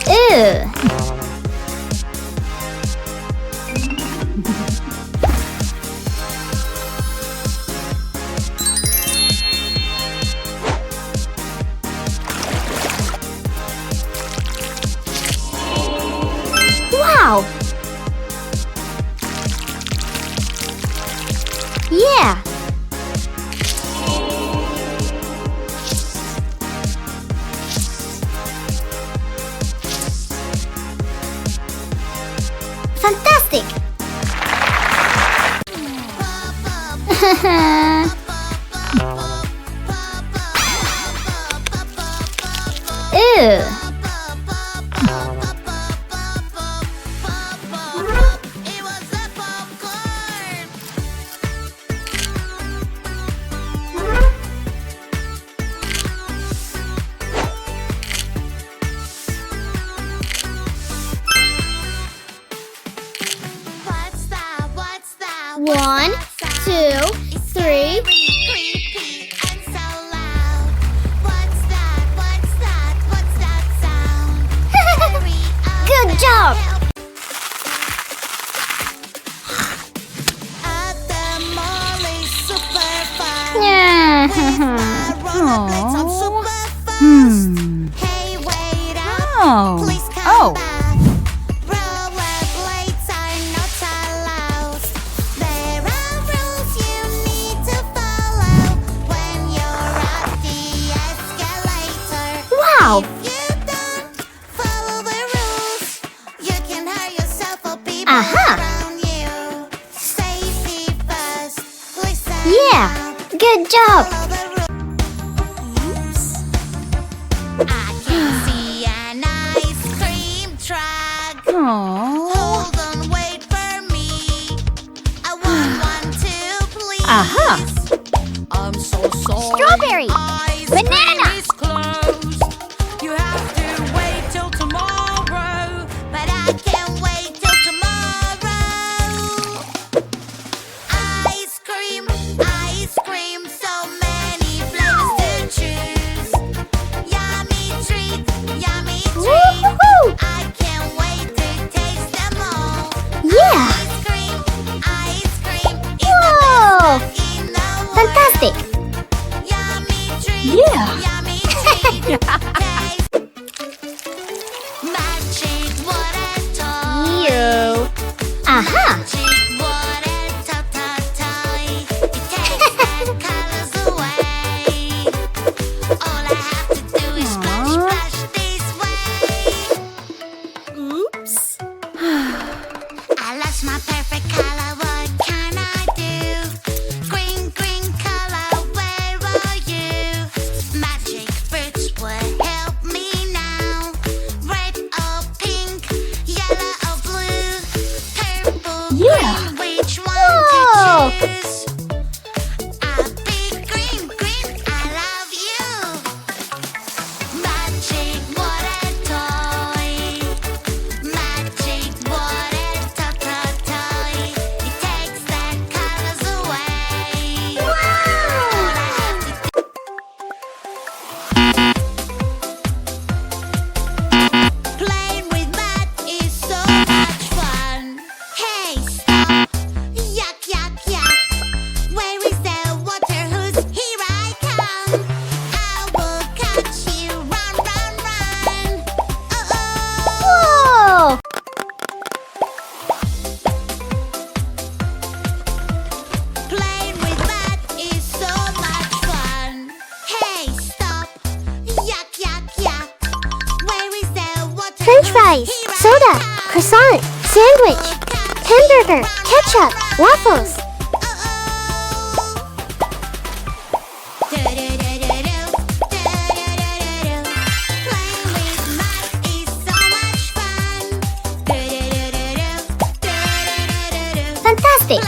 Ew. Wow! Yeah! Fantastic! Ew! One, two, three. Good job! Yeah. Oh. Wow! Yeah! Good job! Oh. Hold on, wait for me. I want one too, please. Aha. I'm so sorry. Strawberry. Eyes, Banana. please close. You have to wait till tomorrow, but I can't wait till tomorrow. Ice cream, so many flavors to choose. Yummy treat, yummy treat. Woo-hoo-hoo. I can't wait to taste them all. Yeah! Ice cream is Whoa. the best in the world. Fantastic! Yummy treat, Yeah. yummy treat. Taste. Magic water toy. You. Aha! Magic water toy. It takes the colors away. All I have to do is splash, splash this way. Oops. I lost my perfect color, what can I do? Green, green color, where are you? Magic fruits will help me now. Red or pink, yellow or blue, purple, Yeah. green, which one Whoa. to choose? A big green, green, I love you. Magic water toy. Magic water toy. It takes the colors away. All I have to do. Playing with that is so much fun. Hey, stop! Yuck, yuck, yuck! Where is the water hose? Here I come! I will catch you! Run, run, run! Oh, oh! Whoa! Playing with that is so much fun. Hey, stop! Yuck, yuck, yuck! Where is the water French hose? fries, Here I soda, come. croissant, sandwich, hamburger, ketchup, waffles. Fantastic!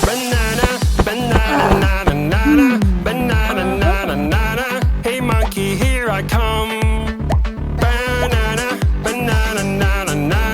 Banana, banana, banana, banana, banana, banana. Hey monkey, here I come. Banana, banana, banana, banana.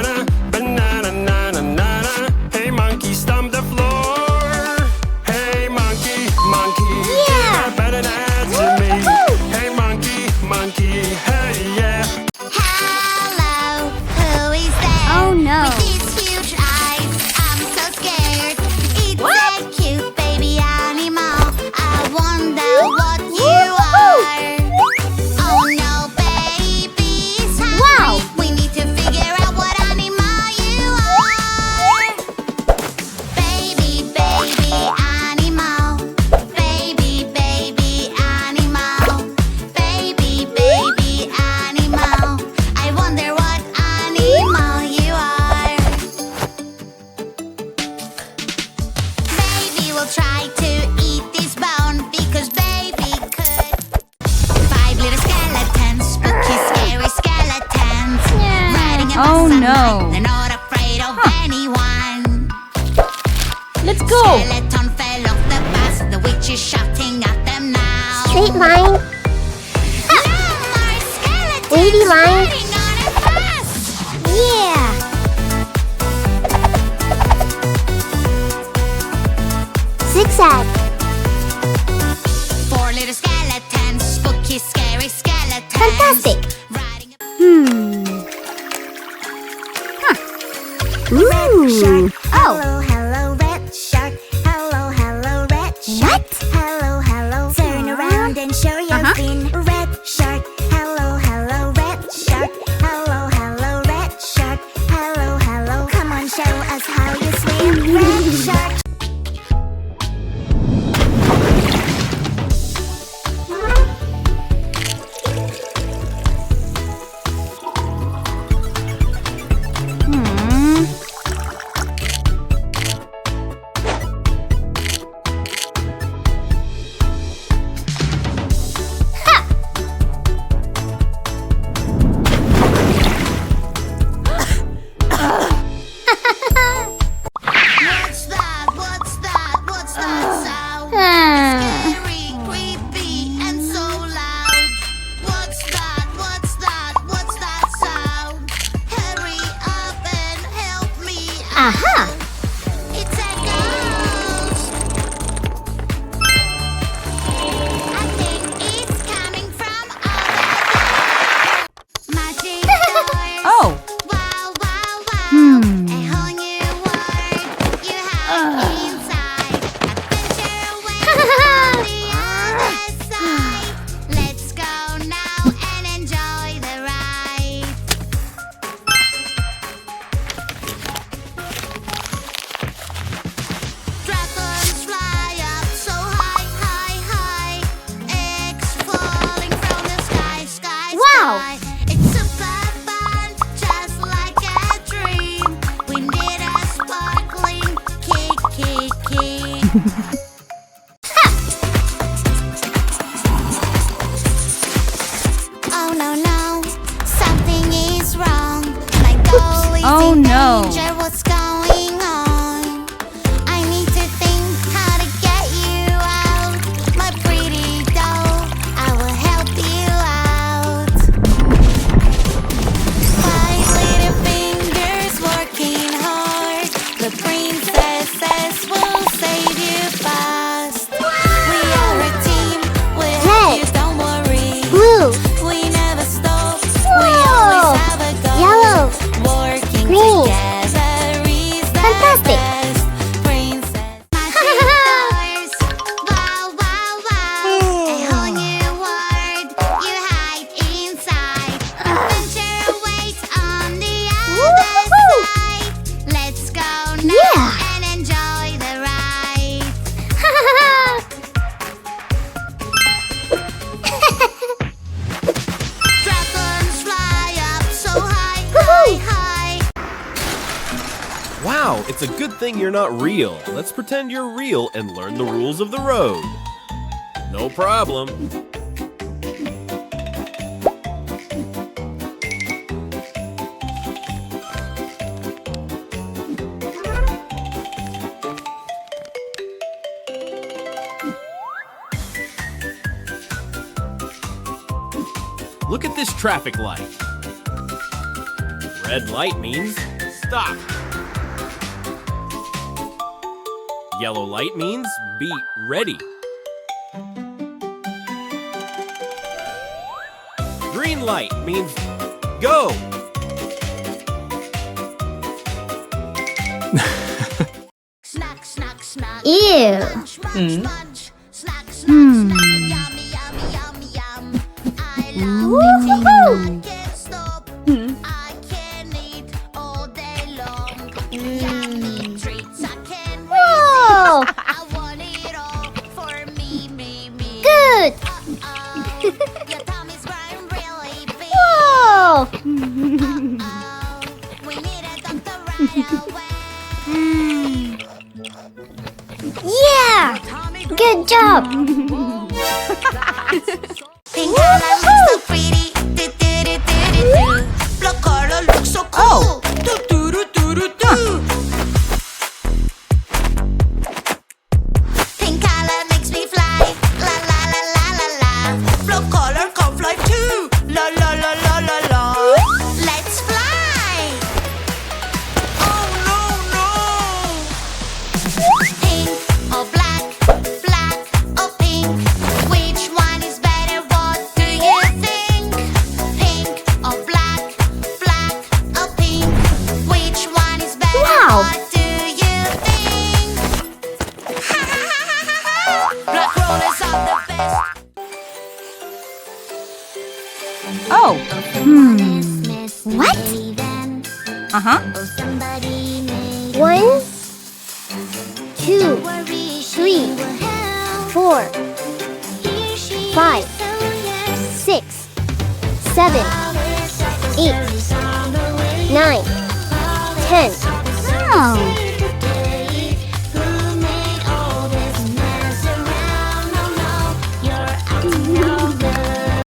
line. Wavy line. Yeah. Zigzag. 4 little skeletons, spooky, scary skeletons. Fantastic. Riding a Ooh. Hello, hello, red shark. Hello, hello, red shark. What? Hello, hello. Turn around and show your fin. Red shark. Hello, hello, red shark. Hello, hello, red shark. Hello, hello. Come on, show us how you swim. Red shark. What's that? What's that? What's that sound? Scary, creepy, and so loud. What's that? What's that? What's that sound? Hurry up and help me out. Aha. It's a ghost. I think it's coming from over there. Magic doors. Oh. Wow, wow, wow. A whole new world you have inside. Adventure waits on the other side. Let's go now and enjoy the ride. Dragons fly up so high, high, high. Eggs falling from the sky, sky, Wow. sky. It's super fun, just like a dream. We need a sparkling kick, kick, kick. Oh no, no, something is wrong. My doll is Oh, in no. danger. What's going on? I need to think how to get you out. My pretty doll, I will help you out. 5 little fingers working hard. The princesses will save you fast. We are a team, we'll help you, Red. don't worry. Blue. We never stop, we Whoa. always have a goal. Yellow. Working Green. together is the Fantastic. best. Princess. Magic doors. Wow, wow, wow. A whole new world you hide inside. Adventure awaits on the other Woohoo. side. Let's go now Yeah. and enjoy the ride. Dragons fly up so high, high, high. Wow, it's a good thing you're not real. Let's pretend you're real and learn the rules of the road. No problem. Look at this traffic light. Red light means stop. Yellow light means be ready. Green light means go. Snack, snack, snack. Ew. Munch, munch, munch. Snack, snack, snack. Yummy, yummy, yummy, yum. I love eating. I can't stop. I can eat all day long. Yummy treats I can't Whoa. resist. I want it all for me, me, me. Good. Uh-oh. Your tummy's growing really big. Whoa. Uh-oh. We need a doctor right away. Yeah. Good job. Pink color looks so pretty. Do, do, do, do, do, do. Black color looks so cool. Do, do, do, do, do, do. Pink color makes me fly. La, la, la, la, la, la. crawlers are the best. Oh. What? Uh-huh. 1, 2, 3, 4, 5, 6, 7, 8, 9, 10. Oh.